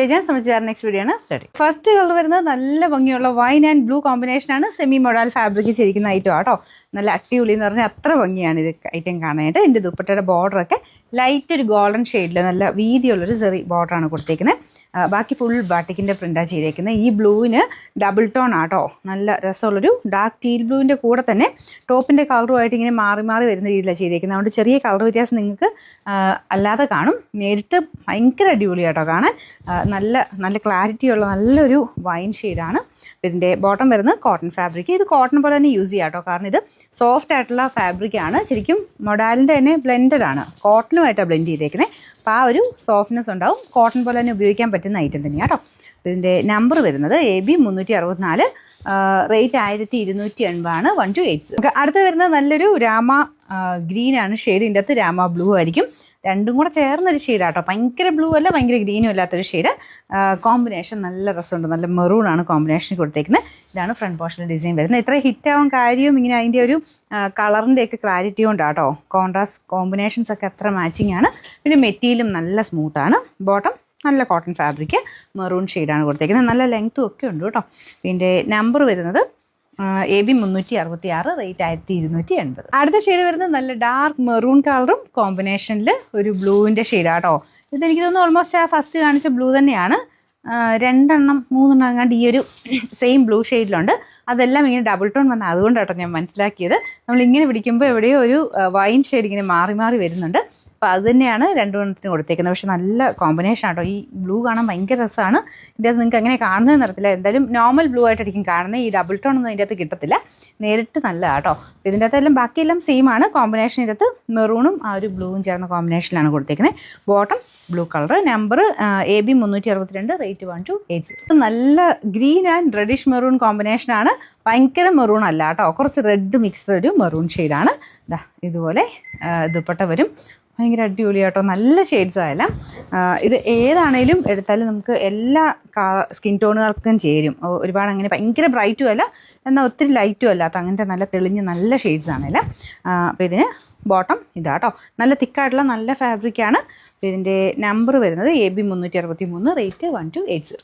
ചെയ്യാൻ ശ്രമിച്ചാൽ next video ആണ് സ്റ്റഡി. ഫസ്റ്റ് കളർ വരുന്നത് നല്ല ഭംഗിയുള്ള വൈൻ ആൻഡ് ബ്ലൂ കോമ്പിനേഷനാണ്. സെമി മൊഡാൽ ഫാബ്രിക് ചെയ്തിരിക്കുന്ന ഐറ്റം ആട്ടോ. നല്ല അടിപൊളി എന്ന് പറഞ്ഞാൽ അത്ര ഭംഗിയാണ് ഇത് ഐറ്റം കാണാനായിട്ട്. ഇതിൻ്റെ ദുപ്പട്ടയുടെ ബോർഡറൊക്കെ ലൈറ്റ് ഒരു ഗോൾഡൻ ഷെയ്ഡിൽ നല്ല വീതിയുള്ളൊരു ചെറിയ ബോർഡറാണ് കൊടുത്തേക്കുന്നത്. ബാക്കി ഫുൾ ബാട്ടിക്കിൻ്റെ പ്രിൻ്റാണ് ചെയ്തേക്കുന്നത്. ഈ ബ്ലൂവിന് ഡബിൾ ടോൺ ആട്ടോ. നല്ല രസമുള്ളൊരു ഡാർക്ക് ടീൽ ബ്ലൂവിൻ്റെ കൂടെ തന്നെ ടോപ്പിൻ്റെ കളറുമായിട്ട് ഇങ്ങനെ മാറി മാറി വരുന്ന രീതിയിലാണ് ചെയ്തേക്കുന്നത്. അതുകൊണ്ട് ചെറിയ കളർ വ്യത്യാസം നിങ്ങൾക്ക് അല്ലാതെ കാണും. നേരിട്ട് ഭയങ്കര അടിപൊളിയാട്ടോ കാണാൻ. നല്ല നല്ല ക്ലാരിറ്റിയുള്ള നല്ലൊരു വൈൻ ഷെയ്ഡാണ്. ഇതിൻ്റെ ബോട്ടം വരുന്നത് കോട്ടൺ ഫാബ്രിക്. ഇത് കോട്ടൺ പോലെ തന്നെ യൂസ് ചെയ്യാം കേട്ടോ. കാരണം ഇത് സോഫ്റ്റ് ആയിട്ടുള്ള ഫാബ്രിക്കാണ്. ശരിക്കും മൊഡാലിൻ്റെ തന്നെ ബ്ലെൻഡഡ് ആണ്. കോട്ടണുമായിട്ടാണ് ബ്ലെൻഡ് ചെയ്തേക്കുന്നത്. അപ്പോൾ ആ ഒരു സോഫ്റ്റ്നെസ് ഉണ്ടാവും. കോട്ടൺ പോലെ തന്നെ ഉപയോഗിക്കാൻ പറ്റുന്ന ഐറ്റം തന്നെയാണ് കേട്ടോ. ഇതിൻ്റെ നമ്പർ വരുന്നത് AB 364, റേറ്റ് 1280 1 to 8. അടുത്ത് വരുന്നത് നല്ലൊരു രാമ ഗ്രീനാണ് ഷെയ്ഡ്. ഇതിൻ്റെ അകത്ത് രാമ ബ്ലൂ ആയിരിക്കും. രണ്ടും കൂടെ ചേർന്നൊരു ഷെയ്ഡാട്ടോ. ഭയങ്കര ബ്ലൂ അല്ല ഭയങ്കര ഗ്രീനും അല്ലാത്തൊരു ഷെയ്ഡ്. കോമ്പിനേഷൻ നല്ല രസമുണ്ട്. നല്ല മെറൂണാണ് കോമ്പിനേഷൻ കൊടുത്തേക്കുന്നത്. ഇതാണ് ഫ്രണ്ട് പോർഷനിൽ ഡിസൈൻ വരുന്നത്. ഇത്ര ഹിറ്റാവാൻ കാര്യവും ഇങ്ങനെ അതിൻ്റെ ഒരു കളറിൻ്റെയൊക്കെ ക്ലാരിറ്റി കൊണ്ടാട്ടോ. കോൺട്രാസ്റ്റ് കോമ്പിനേഷൻസ് ഒക്കെ അത്ര മാച്ചിങ് ആണ്. പിന്നെ മെറ്റീരിയലും നല്ല സ്മൂത്താണ്. ബോട്ടം നല്ല കോട്ടൺ ഫാബ്രിക് മെറൂൺ ഷെയ്ഡാണ് കൊടുത്തേക്കുന്നത്. നല്ല ലെങ്ത്തും ഒക്കെ ഉണ്ട് കേട്ടോ. ഇതിൻ്റെ നമ്പർ വരുന്നത് AB 366, റേറ്റ് 1280. അടുത്ത ഷെയ്ഡ് വരുന്നത് നല്ല ഡാർക്ക് മെറൂൺ കളറും കോമ്പിനേഷനിൽ ഒരു ബ്ലൂവിൻ്റെ ഷെയ്ഡാട്ടോ. ഇതെനിക്ക് തോന്നുന്നു ഓൾമോസ്റ്റ് ആ ഫസ്റ്റ് കാണിച്ച ബ്ലൂ തന്നെയാണ്. 2-3 എങ്ങാണ്ട് ഈ ഒരു സെയിം ബ്ലൂ ഷെയ്ഡിലുണ്ട്. അതെല്ലാം ഇങ്ങനെ ഡബിൾ ടോൺ വന്ന അതുകൊണ്ടാട്ടോ ഞാൻ മനസ്സിലാക്കിയത്. നമ്മളിങ്ങനെ പിടിക്കുമ്പോൾ എവിടെയോ ഒരു വൈൻ ഷെയ്ഡ് ഇങ്ങനെ മാറി മാറി വരുന്നുണ്ട്. അപ്പോൾ അത് തന്നെയാണ് രണ്ടെണ്ണത്തിന് കൊടുത്തേക്കുന്നത്. പക്ഷെ നല്ല കോമ്പിനേഷൻ ആട്ടോ. ഈ ബ്ലൂ കാണാൻ ഭയങ്കര രസമാണ്. ഇതിൻ്റെ അകത്ത് നിങ്ങൾക്ക് എങ്ങനെ കാണുന്നതെന്ന് അറിയത്തില്ല. എന്തായാലും നോർമൽ ബ്ലൂ ആയിട്ടായിരിക്കും കാണുന്നത്. ഈ ഡബിൾ ടോൺ ഒന്നും ഇതിൻ്റെ അകത്ത് കിട്ടത്തില്ല. നേരിട്ട് നല്ല കേട്ടോ. ഇതിൻ്റെ അകത്തെല്ലാം ബാക്കിയെല്ലാം സെയിം ആണ്. കോമ്പിനേഷൻ ഇതിൻ്റെ അകത്ത് മെറൂണും ആ ഒരു ബ്ലൂവും ചേർന്ന കോമ്പിനേഷനിലാണ് കൊടുത്തേക്കുന്നത്. Bottom blue colour. Number AB 362, rate 1 to 8. നല്ല ഗ്രീൻ ആൻഡ് റെഡിഷ് മെറൂൺ കോമ്പിനേഷനാണ്. ഭയങ്കര മെറൂൺ അല്ല കേട്ടോ. കുറച്ച് റെഡ് മിക്സ്ഡ് ഒരു മെറൂൺ ഷെയ്ഡാണ്. ഇതുപോലെ ദുപ്പട്ട വരും. ഭയങ്കര അടിപൊളിയാട്ടോ. നല്ല ഷെയ്ഡ്സ് ആയാലും ഇത് ഏതാണേലും എടുത്താലും നമുക്ക് എല്ലാ സ്കിൻ ടോണുകൾക്കും ചേരും. ഒരുപാട് അങ്ങനെ ഭയങ്കര ബ്രൈറ്റും അല്ല എന്നാൽ ഒത്തിരി ലൈറ്റും അല്ലാത്ത അങ്ങനത്തെ നല്ല തെളിഞ്ഞ് നല്ല ഷെയ്ഡ്സ് ആണല്ലേ. അപ്പോൾ ഇതിന് ബോട്ടം ഇതാട്ടോ. നല്ല തിക്കായിട്ടുള്ള നല്ല ഫാബ്രിക്കാണ്. ഇതിൻ്റെ നമ്പർ വരുന്നത് AB 363, റേറ്റ് 1280.